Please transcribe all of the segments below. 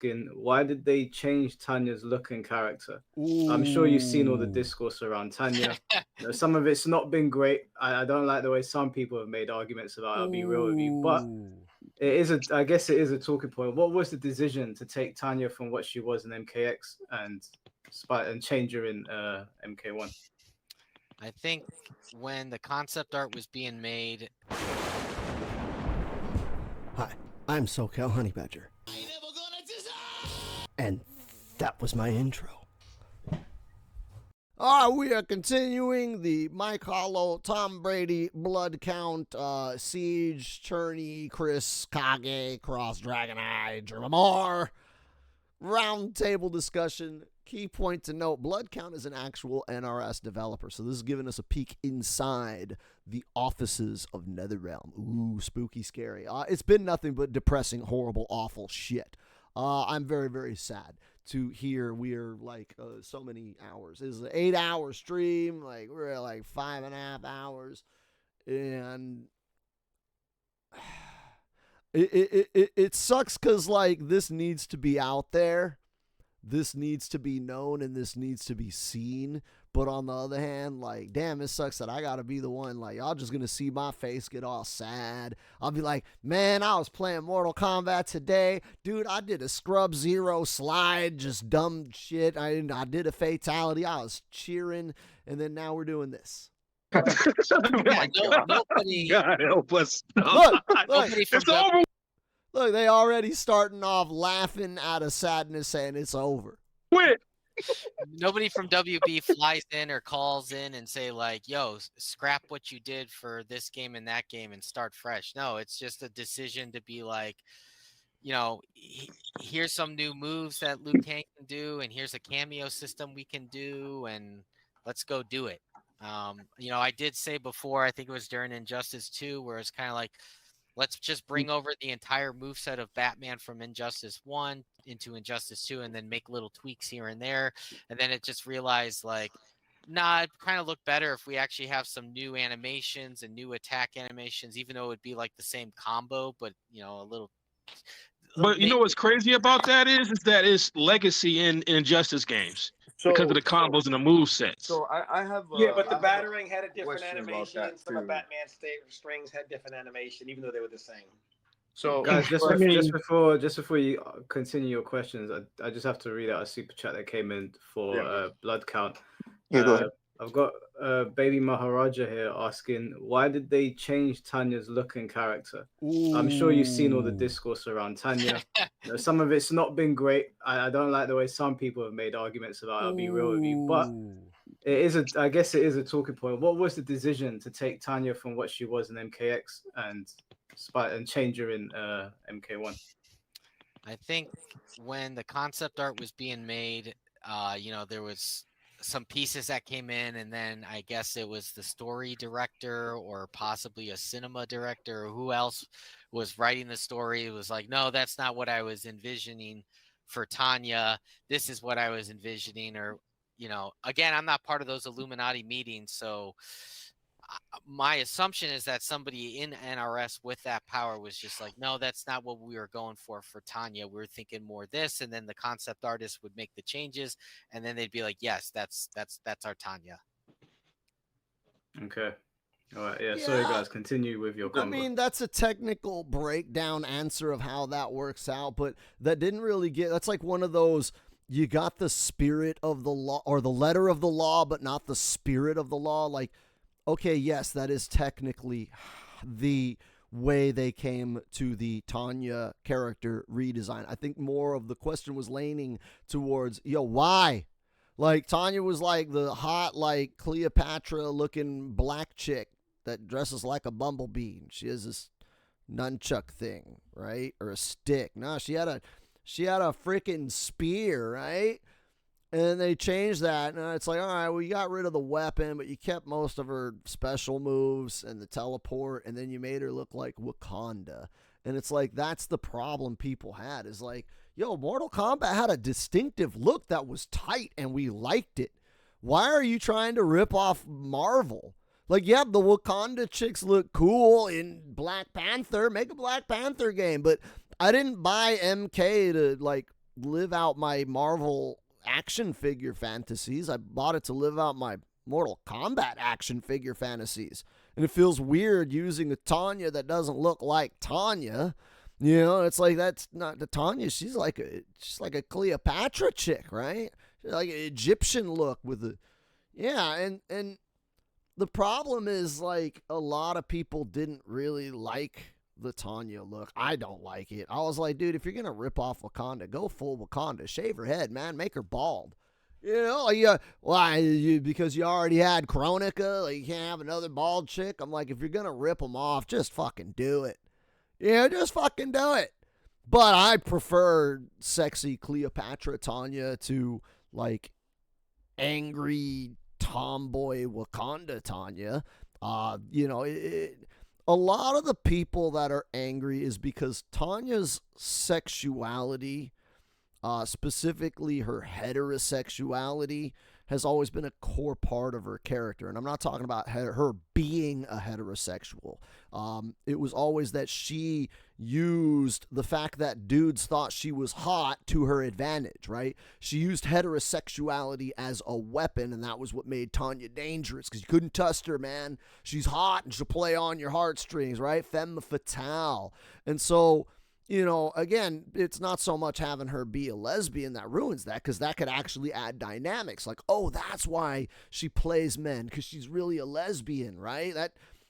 asking, why did they change Tanya's look and character? I'm sure you've seen all the Ooh. discourse around Tanya. Some of it's not been great. I don't like the way some people have made arguments about it, I'll be real with you. But I guess it is a talking point. What was the decision to take Tanya from what she was in MKX and change her in MK1? I think when the concept art was being made. Hi, I'm SoCal Honey Badger. And that was my intro. We are continuing the Mike Hollow, Tom Brady, Blood Count, Siege, Churney, Chris, Kage, Cross, Dragon Eye, Germamar round table discussion. Key point to note, Blood Count is an actual NRS developer, so this is giving us a peek inside the offices of NetherRealm. Ooh, spooky, scary. It's been nothing but depressing, horrible, awful shit. I'm very, very sad to hear we're like so many hours. This is an 8-hour stream. Like, we're at like 5.5 hours. And it sucks because, like, this needs to be out there. This needs to be known and this needs to be seen. But on the other hand, like, damn, it sucks that I gotta be the one. Like, y'all just gonna see my face get all sad. I'll be like, man, I was playing Mortal Kombat today. Dude, I did a Scrub Zero slide, just dumb shit. I did a fatality. I was cheering. And then now we're doing this. Nobody. God help us. Look, It's over. Look, they already starting off laughing out of sadness saying it's over. Quit. Nobody from WB flies in or calls in and say like, yo, scrap what you did for this game and that game and start fresh. No, it's just a decision to be like, you know, here's some new moves that Liu Kang can do, and here's a cameo system we can do, and let's go do it. You know, I did say before, I think it was during Injustice 2, where it's kind of like, let's just bring over the entire moveset of Batman from Injustice 1 into Injustice 2 and then make little tweaks here and there. And then it just realized, like, nah, it kind of look better if we actually have some new animations and new attack animations, even though it would be like the same combo, but, you know, a little. But you know what's crazy about that is that it's legacy in Injustice games because of the combos and the move sets. So I have but the battering had a different animation, and some of Batman strings had different animation, even though they were the same. So, guys, just before you continue your questions, I just have to read out a super chat that came in for Blood Count. Yeah, go ahead. I've got Baby Maharaja here asking, why did they change Tanya's look and character? I'm sure you've seen all the discourse around Tanya. Some of it's not been great. I don't like the way some people have made arguments about it, I'll be real with you. But I guess it is a talking point. What was the decision to take Tanya from what she was in MKX and change her in MK1? I think when the concept art was being made, you know, there was some pieces that came in, and then I guess it was the story director or possibly a cinema director or who else was writing the story. It was like, no, that's not what I was envisioning for Tanya. This is what I was envisioning. Or, you know, again, I'm not part of those Illuminati meetings, so my assumption is that somebody in NRS with that power was just like, no, that's not what we were going for Tanya. We were thinking more this, and then the concept artist would make the changes, and then they'd be like, yes, that's our Tanya. Okay. All right. Yeah. Sorry, guys. Continue with your convo. I mean, that's a technical breakdown answer of how that works out, but that didn't really get. That's like one of those. You got the spirit of the law or the letter of the law, but not the spirit of the law. Like, okay, yes, that is technically the way they came to the Tanya character redesign. I think more of the question was leaning towards, why? Like, Tanya was like the hot, like, Cleopatra-looking black chick that dresses like a bumblebee. She has this nunchuck thing, right? Or a stick. No, she had a freaking spear, right? And they changed that, and it's like, all right, well, you got rid of the weapon, but you kept most of her special moves and the teleport, and then you made her look like Wakanda. And it's like, that's the problem people had, is like, Mortal Kombat had a distinctive look that was tight, and we liked it. Why are you trying to rip off Marvel? Like, yeah, the Wakanda chicks look cool in Black Panther. Make a Black Panther game. But I didn't buy MK to, like, live out my Marvel action figure fantasies. I bought it to live out my Mortal Kombat action figure fantasies. And it feels weird using a Tanya that doesn't look like Tanya. You know, it's like, that's not the Tanya. She's like a Cleopatra chick, right? She's like an Egyptian look with the, yeah. And the problem is, like, a lot of people didn't really like the Tanya look. I don't like it. I was like, dude, if you're going to rip off Wakanda, go full Wakanda. Shave her head, man. Make her bald. You know, like, why? Because you already had Chronica, like, you can't have another bald chick. I'm like, if you're going to rip them off, just fucking do it. Yeah, just fucking do it. But I prefer sexy Cleopatra Tanya to, like, angry tomboy Wakanda Tanya. You know, a lot of the people that are angry is because Tanya's sexuality, specifically her heterosexuality, has always been a core part of her character. And I'm not talking about her being a heterosexual. It was always that she used the fact that dudes thought she was hot to her advantage, right? She used heterosexuality as a weapon, and that was what made Tanya dangerous, because you couldn't trust her, man. She's hot, and she'll play on your heartstrings, right? Femme fatale. And so, you know, again, it's not so much having her be a lesbian that ruins that, because that could actually add dynamics. Like, oh, that's why she plays men, because she's really a lesbian, right?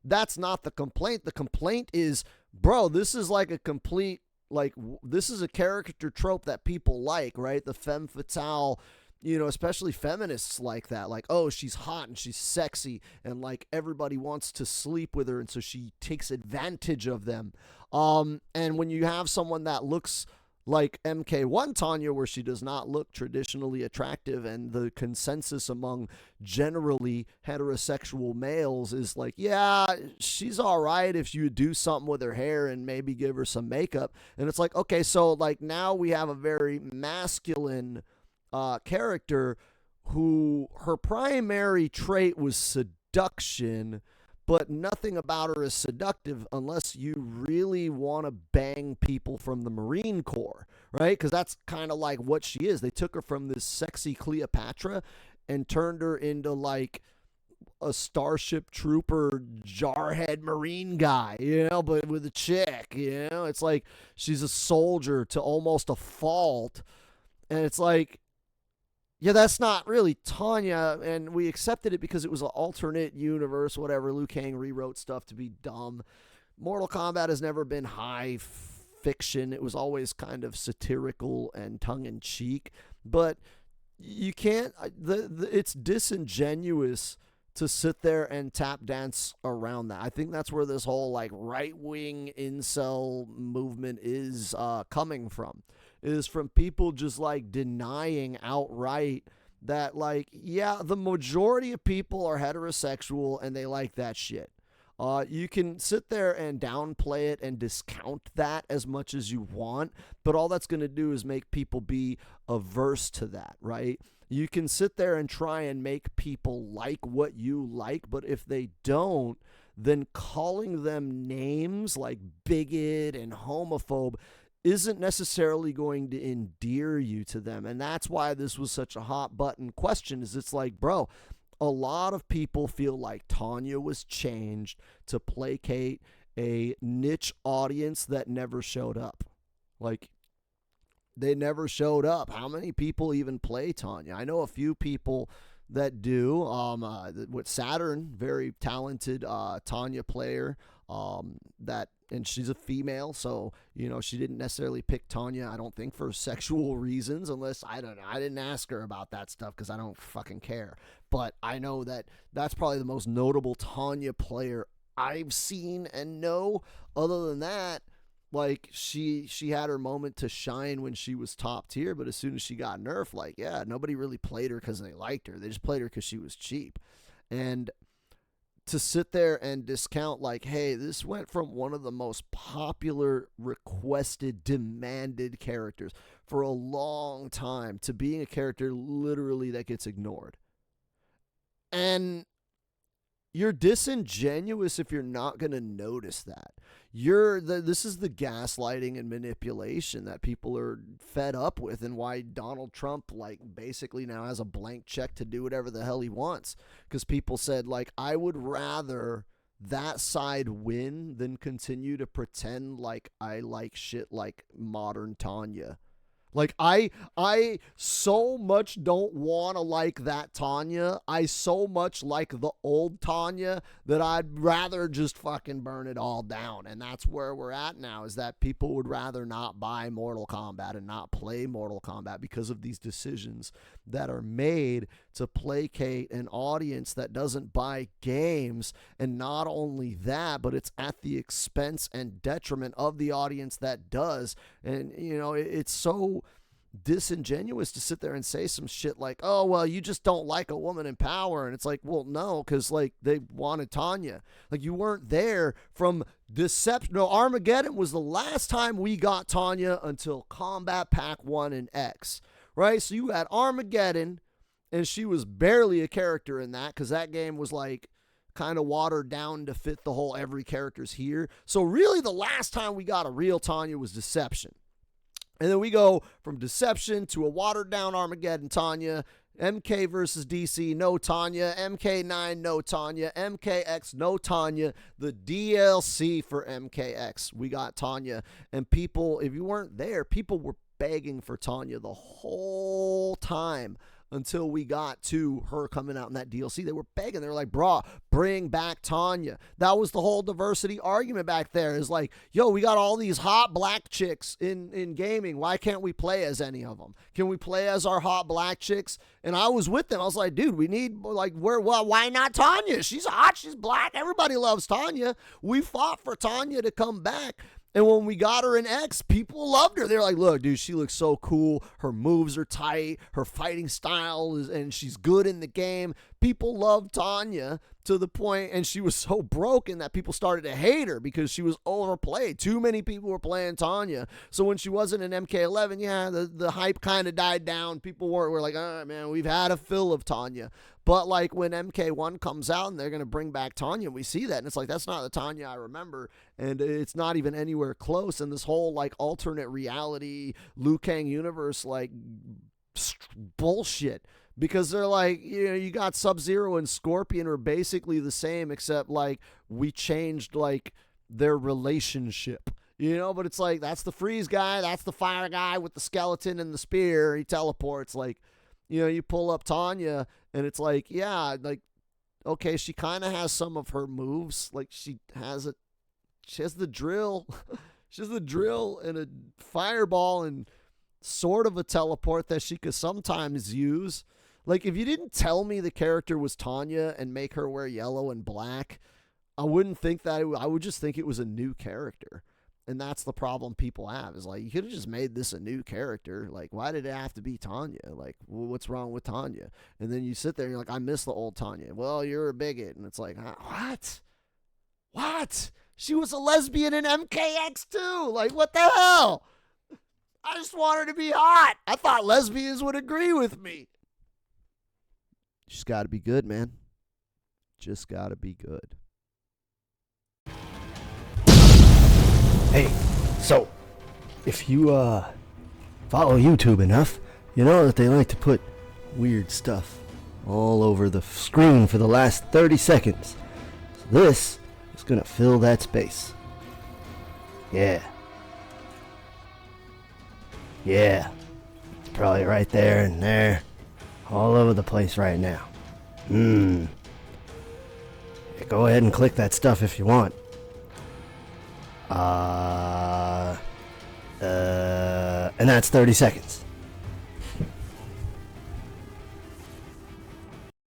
That's not the complaint. The complaint is, bro, this is like a complete, like, this is a character trope that people like, right? The femme fatale, you know, especially feminists like that. Like, oh, she's hot and she's sexy, and, like, everybody wants to sleep with her, and so she takes advantage of them. And when you have someone that looks like MK1 Tanya, where she does not look traditionally attractive, and the consensus among generally heterosexual males is like, yeah, she's all right if you do something with her hair and maybe give her some makeup. And it's like, okay, so, like, now we have a very masculine character who her primary trait was seduction, but nothing about her is seductive unless you really want to bang people from the Marine Corps, right? Because that's kind of like what she is. They took her from this sexy Cleopatra and turned her into, like, a Starship Trooper jarhead Marine guy, you know, but with a chick, you know? It's like she's a soldier to almost a fault. And it's like, yeah, that's not really Tanya, and we accepted it because it was an alternate universe, whatever. Liu Kang rewrote stuff to be dumb. Mortal Kombat has never been high fiction. It was always kind of satirical and tongue-in-cheek. But you can't... it's disingenuous to sit there and tap dance around that. I think that's where this whole, like, right-wing incel movement is coming from. Is from people just, like, denying outright that, like, yeah, the majority of people are heterosexual and they like that shit. You can sit there and downplay it and discount that as much as you want, but all that's going to do is make people be averse to that, right? You can sit there and try and make people like what you like, but if they don't, then calling them names like bigot and homophobe isn't necessarily going to endear you to them. And that's why this was such a hot button question, is it's like, bro, a lot of people feel like Tanya was changed to placate a niche audience that never showed up. Like, they never showed up. How many people even play Tanya? I know a few people that do. With Saturn, very talented Tanya player. And she's a female, so, you know, she didn't necessarily pick Tanya, I don't think, for sexual reasons, unless, I don't know, I didn't ask her about that stuff because I don't fucking care. But I know that that's probably the most notable Tanya player I've seen and know. Other than that, like, she had her moment to shine when she was top tier, but as soon as she got nerfed, like, yeah, nobody really played her because they liked her. They just played her because she was cheap. And to sit there and discount, like, hey, this went from one of the most popular, requested, demanded characters for a long time to being a character literally that gets ignored. And you're disingenuous if you're not going to notice that. this is the gaslighting and manipulation that people are fed up with, and why Donald Trump like basically now has a blank check to do whatever the hell he wants, because people said like, I would rather that side win than continue to pretend like I like shit like modern Tanya. Like, I so much don't want to like that Tanya. I so much like the old Tanya that I'd rather just fucking burn it all down. And that's where we're at now, is that people would rather not buy Mortal Kombat and not play Mortal Kombat because of these decisions that are made to placate an audience that doesn't buy games. And not only that, but it's at the expense and detriment of the audience that does. And, you know, it's so disingenuous to sit there and say some shit like, oh, well, you just don't like a woman in power. And it's like, well, no, because like they wanted Tanya. Like, you weren't there from Deception. No, Armageddon was the last time we got Tanya until Combat Pack 1 and X, right? So you had Armageddon, and she was barely a character in that, because that game was like kind of watered down to fit the whole every character's here. So really the last time we got a real Tanya was Deception. And then we go from Deception to a watered-down Armageddon Tanya, MK versus DC, no Tanya, MK9, no Tanya, MKX, no Tanya, the DLC for MKX, we got Tanya. And people, if you weren't there, people were begging for Tanya the whole time until we got to her coming out in that DLC. They were begging. They were like, bro, bring back Tanya. That was the whole diversity argument back there. Is like, yo, we got all these hot black chicks in gaming. Why can't we play as any of them? Can we play as our hot black chicks? And I was with them. I was like, dude, we need, like, why not Tanya? She's hot. She's black. Everybody loves Tanya. We fought for Tanya to come back. And when we got her in X, people loved her. They're like, look, dude, she looks so cool. Her moves are tight. Her fighting style is, and she's good in the game. People loved Tanya to the point, and she was so broken that people started to hate her because she was overplayed. Too many people were playing Tanya. So when she wasn't in MK11, yeah, the hype kind of died down. People were like, oh, man, we've had a fill of Tanya. But like when MK1 comes out and they're going to bring back Tanya, we see that. And it's like, that's not the Tanya I remember. And it's not even anywhere close. And this whole like alternate reality Liu Kang universe, like bullshit. Because they're like, you know, you got Sub-Zero and Scorpion are basically the same, except like we changed like their relationship. You know, but it's like, that's the freeze guy. That's the fire guy with the skeleton and the spear. He teleports. Like, you know, you pull up Tanya and it's like, yeah, like, okay, she kind of has some of her moves. Like she has the drill. She has the drill and a fireball and sort of a teleport that she could sometimes use. Like, if you didn't tell me the character was Tanya and make her wear yellow and black, I wouldn't think that. I would just think it was a new character. And that's the problem people have, is like, you could have just made this a new character. Like, why did it have to be Tanya? Like, well, what's wrong with Tanya? And then you sit there and you're like, I miss the old Tanya. Well, you're a bigot. And it's like, what? What? She was a lesbian in MKX too. Like, what the hell? I just want her to be hot. I thought lesbians would agree with me. She's got to be good, man. Just got to be good. Hey, so, if you, follow YouTube enough, you know that they like to put weird stuff all over the screen for the last 30 seconds. So this is gonna fill that space. Yeah. Yeah. It's probably right there and there. All over the place right now. Yeah, go ahead and click that stuff if you want. And that's 30 seconds.